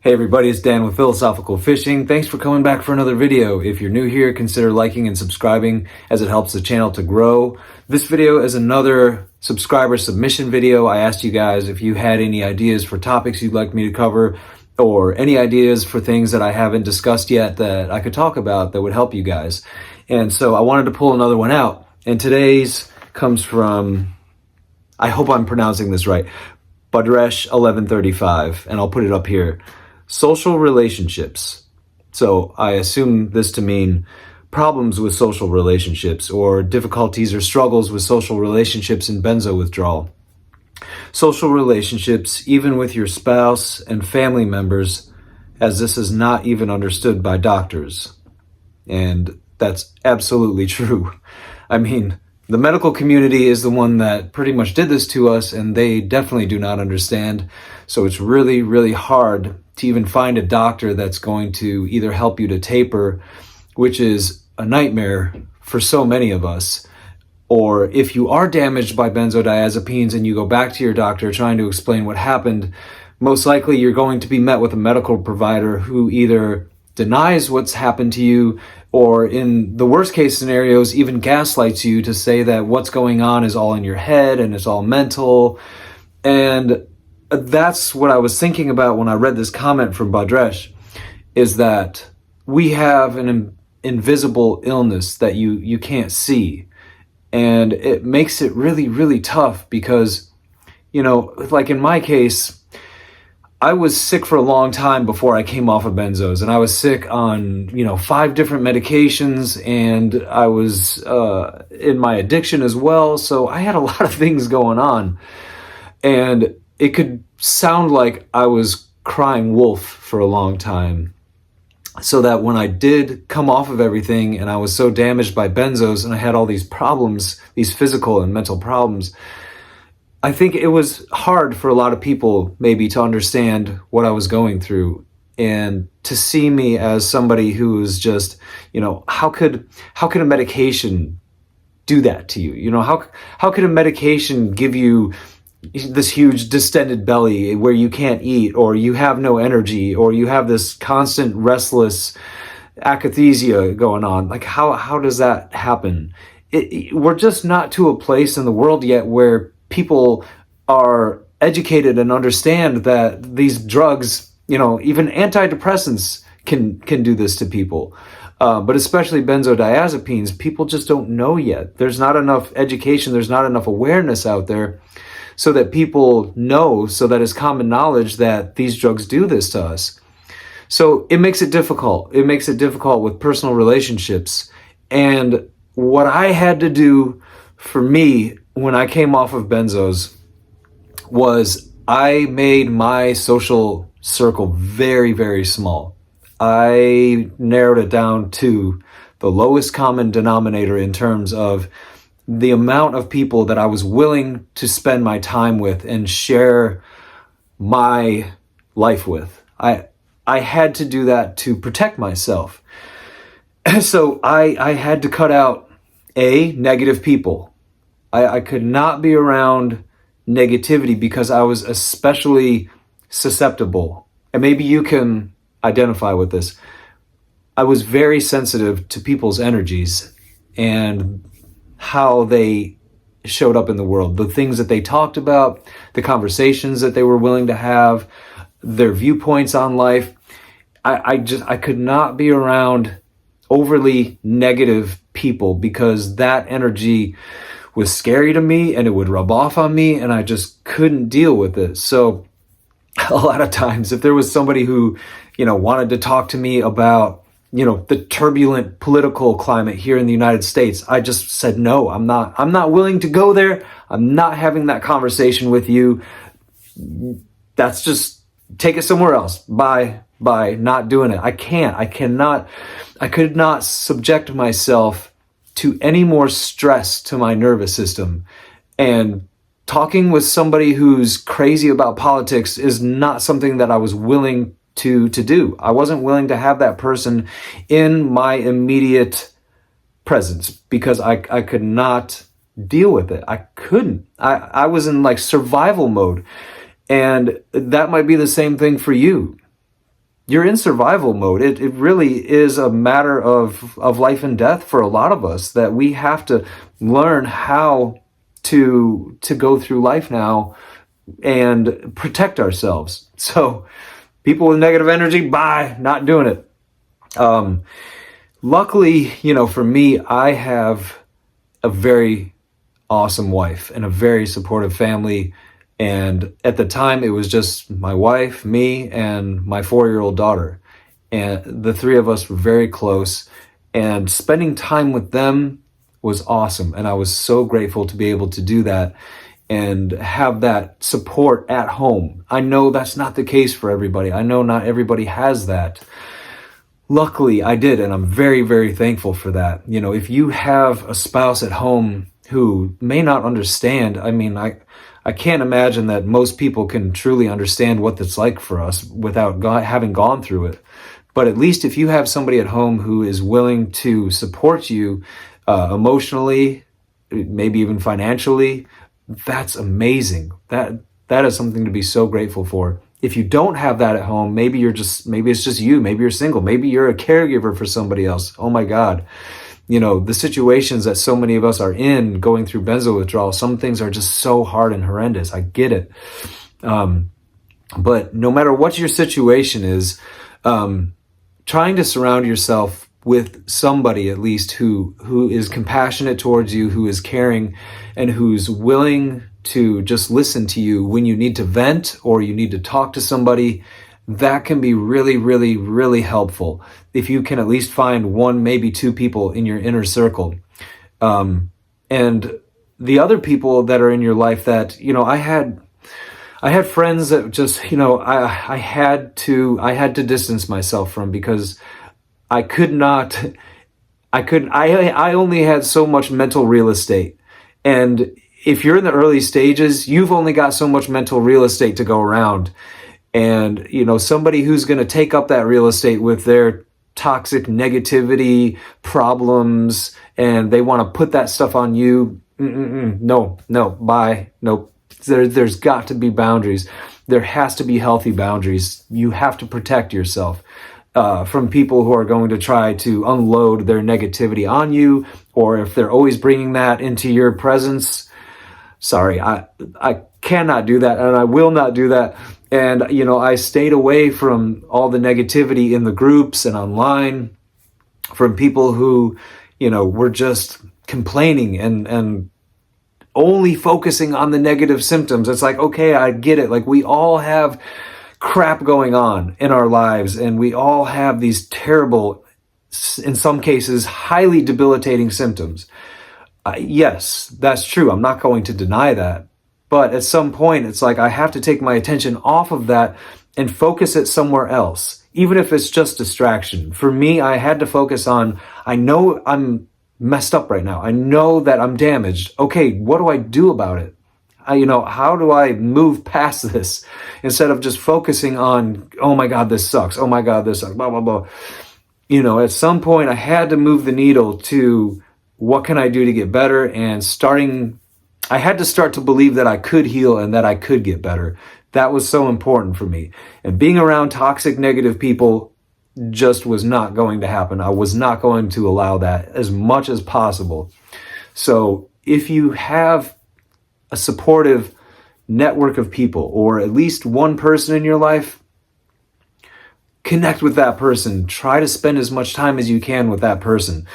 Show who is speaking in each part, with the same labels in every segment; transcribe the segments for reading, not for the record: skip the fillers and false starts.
Speaker 1: Hey everybody, it's Dan with Philosophical Fishing. Thanks for coming back for another video. If you're new here, consider liking and subscribing as it helps the channel to grow. This video is another subscriber submission video. I asked you guys if you had any ideas for topics you'd like me to cover or any ideas for things that I haven't discussed yet that I could talk about that would help you guys. And so I wanted to pull another one out. And today's comes from, I hope I'm pronouncing this right, Badresh 1135, and I'll put it up here. Social relationships. So I assume this to mean problems with social relationships or difficulties or struggles with social relationships in benzo withdrawal. Social relationships, even with your spouse and family members, as this is not even understood by doctors. And that's absolutely true. I mean, the medical community is the one that pretty much did this to us, and they definitely do not understand. So it's really, really hard to even find a doctor that's going to either help you to taper, which is a nightmare for so many of us, or if you are damaged by benzodiazepines and you go back to your doctor trying to explain what happened, most likely you're going to be met with a medical provider who either denies what's happened to you or, in the worst case scenarios, even gaslights you to say that what's going on is all in your head and it's all mental. And that's what I was thinking about when I read this comment from Badresh, is that we have an invisible illness that you can't see. And it makes it really, really tough because, you know, like in my case, I was sick for a long time before I came off of benzos, and I was sick on, 5 different medications, and I was in my addiction as well. So I had a lot of things going on, and it could sound like I was crying wolf for a long time. So that when I did come off of everything and I was so damaged by benzos and I had all these problems, these physical and mental problems, I think it was hard for a lot of people maybe to understand what I was going through and to see me as somebody who was just, how could a medication do that to you? How could a medication give you this huge distended belly where you can't eat, or you have no energy, or you have this constant restless akathisia going on? Like, how does that happen? We're just not to a place in the world yet where people are educated and understand that these drugs, even antidepressants can do this to people. But especially benzodiazepines, people just don't know yet. There's not enough education, there's not enough awareness out there so that people know, so that it's common knowledge that these drugs do this to us. So it makes it difficult. It makes it difficult with personal relationships. And what I had to do for me when I came off of benzos was I made my social circle very, very small. I narrowed it down to the lowest common denominator in terms of the amount of people that I was willing to spend my time with and share my life with. I had to do that to protect myself. So I had to cut out negative people. I could not be around negativity because I was especially susceptible. And maybe you can identify with this. I was very sensitive to people's energies and how they showed up in the world, the things that they talked about, the conversations that they were willing to have, their viewpoints on life. I could not be around overly negative people because that energy was scary to me and it would rub off on me and I just couldn't deal with it. So a lot of times if there was somebody who, wanted to talk to me about, the turbulent political climate here in the United States, I just said, no, I'm not willing to go there. I'm not having that conversation with you. That's just, take it somewhere else. Bye, not doing it. I could not subject myself to any more stress to my nervous system. And talking with somebody who's crazy about politics is not something that I was willing to do. I wasn't willing to have that person in my immediate presence because I could not deal with it. I couldn't. I was in like survival mode. And that might be the same thing for you. you're in survival mode. It really is a matter of life and death for a lot of us, that we have to learn how to go through life now and protect ourselves. So people with negative energy, bye, not doing it. Luckily, for me, I have a very awesome wife and a very supportive family. And at the time, it was just my wife, me, and my 4-year-old daughter. And the three of us were very close. And spending time with them was awesome. And I was so grateful to be able to do that and have that support at home. I know that's not the case for everybody. I know not everybody has that. Luckily, I did, and I'm very, very thankful for that. If you have a spouse at home who may not understand, I can't imagine that most people can truly understand what it's like for us without having gone through it. But at least if you have somebody at home who is willing to support you emotionally, maybe even financially, that's amazing. That is something to be so grateful for. If you don't have that at home, maybe it's just you, maybe you're single, maybe you're a caregiver for somebody else. Oh my God. The situations that so many of us are in going through benzo withdrawal, some things are just so hard and horrendous. I get it. But no matter what your situation is, trying to surround yourself with somebody at least who is compassionate towards you, who is caring, and who's willing to just listen to you when you need to vent or you need to talk to somebody, that can be really, really, really helpful. If you can at least find one, maybe two people in your inner circle. And the other people that are in your life that, I had friends that just, I had to distance myself from, because I only had so much mental real estate. And if you're in the early stages, you've only got so much mental real estate to go around. And, somebody who's going to take up that real estate with their toxic negativity problems, and they want to put that stuff on you. No, bye. Nope. There's got to be boundaries. There has to be healthy boundaries. You have to protect yourself from people who are going to try to unload their negativity on you, or if they're always bringing that into your presence. Sorry, I cannot do that, and I will not do that. And, I stayed away from all the negativity in the groups and online, from people who, were just complaining and only focusing on the negative symptoms. It's like, okay, I get it. Like, we all have crap going on in our lives, and we all have these terrible, in some cases, highly debilitating symptoms. Yes, that's true. I'm not going to deny that. But at some point, it's like I have to take my attention off of that and focus it somewhere else, even if it's just distraction. For me, I had to focus on, I know I'm messed up right now. I know that I'm damaged. Okay, what do I do about it? How do I move past this instead of just focusing on, oh my God, this sucks. Oh my God, this sucks, blah, blah, blah. At some point, I had to move the needle to what can I do to get better, and I had to start to believe that I could heal and that I could get better. That was so important for me. And being around toxic, negative people just was not going to happen. I was not going to allow that as much as possible. So if you have a supportive network of people, or at least one person in your life, connect with that person. Try to spend as much time as you can with that person.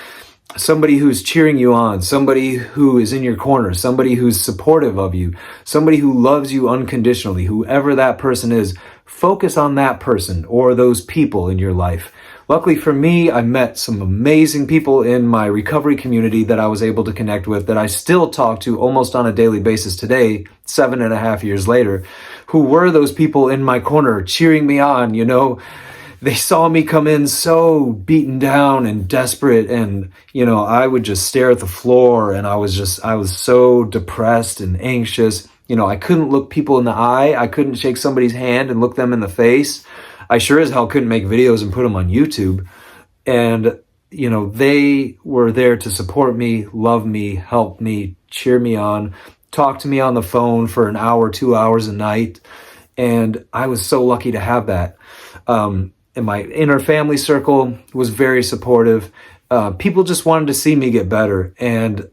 Speaker 1: Somebody who's cheering you on, somebody who is in your corner, somebody who's supportive of you, somebody who loves you unconditionally, whoever that person is. Focus on that person or those people in your life. Luckily for me, I met some amazing people in my recovery community that I was able to connect with, that I still talk to almost on a daily basis today, 7.5 years later, who were those people in my corner cheering me on. They saw me come in so beaten down and desperate, and, I would just stare at the floor, and I was so depressed and anxious. I couldn't look people in the eye. I couldn't shake somebody's hand and look them in the face. I sure as hell couldn't make videos and put them on YouTube. And, they were there to support me, love me, help me, cheer me on, talk to me on the phone for an hour, 2 hours a night. And I was so lucky to have that. and my inner family circle was very supportive. People just wanted to see me get better, and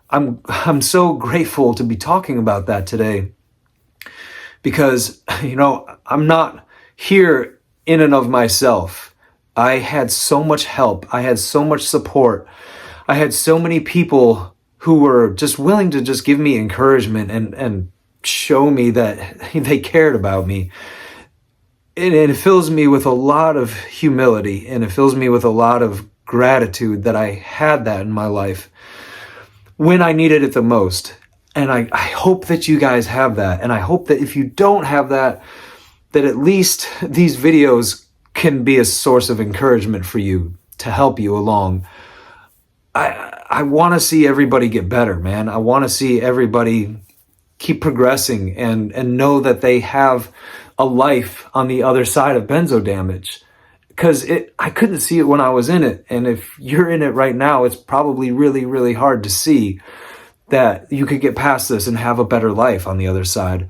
Speaker 1: I'm so grateful to be talking about that today, because I'm not here in and of myself. I had so much help. I had so much support. I had so many people who were just willing to just give me encouragement and show me that they cared about me. And it fills me with a lot of humility, and it fills me with a lot of gratitude that I had that in my life when I needed it the most. And I hope that you guys have that. And I hope that if you don't have that, that at least these videos can be a source of encouragement for you, to help you along. I want to see everybody get better, man. I want to see everybody keep progressing and know that they have a life on the other side of benzo damage. Because I couldn't see it when I was in it. And if you're in it right now, it's probably really, really hard to see that you could get past this and have a better life on the other side.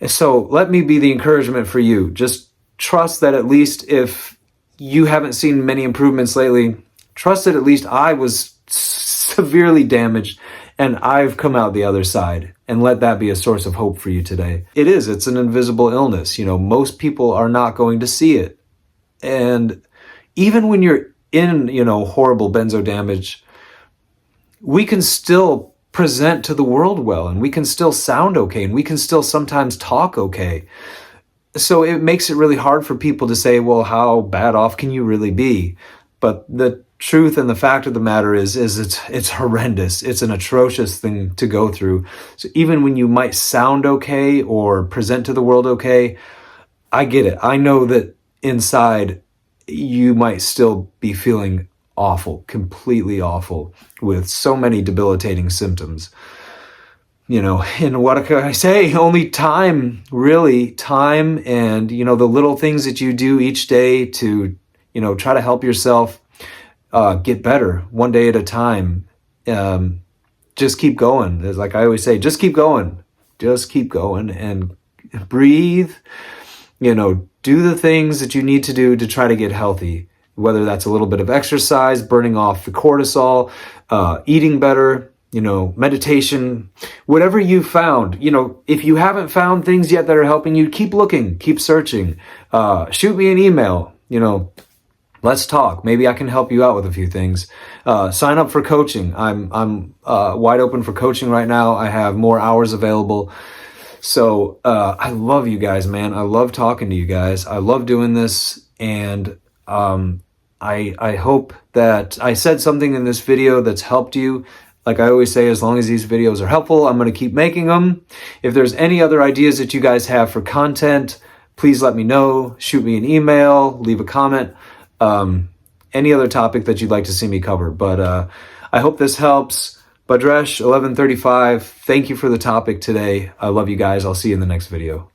Speaker 1: So let me be the encouragement for you. Just trust that at least if you haven't seen many improvements lately, trust that at least I was severely damaged and I've come out the other side, and let that be a source of hope for you today. It's an invisible illness. Most people are not going to see it. And even when you're in, horrible benzo damage, we can still present to the world well, and we can still sound okay, and we can still sometimes talk okay. So it makes it really hard for people to say, well, how bad off can you really be? But the truth and the fact of the matter is it's horrendous. It's an atrocious thing to go through. So even when you might sound okay or present to the world okay, I get it. I know that inside you might still be feeling awful, completely awful, with so many debilitating symptoms. And what can I say? Only time, really, time, and, the little things that you do each day to, try to help yourself get better one day at a time. Just keep going. Like I always say, just keep going. Just keep going and breathe. Do the things that you need to do to try to get healthy, whether that's a little bit of exercise, burning off the cortisol, eating better, meditation, whatever you found. If you haven't found things yet that are helping you, keep looking, keep searching. Shoot me an email, let's talk. Maybe I can help you out with a few things. Sign up for coaching. I'm wide open for coaching right now. I have more hours available. So I love you guys, man. I love talking to you guys. I love doing this. And I hope that I said something in this video that's helped you. Like I always say, as long as these videos are helpful, I'm going to keep making them. If there's any other ideas that you guys have for content, please let me know. Shoot me an email, leave a comment. Any other topic that you'd like to see me cover. But I hope this helps. Badresh 1135, thank you for the topic today. I love you guys. I'll see you in the next video.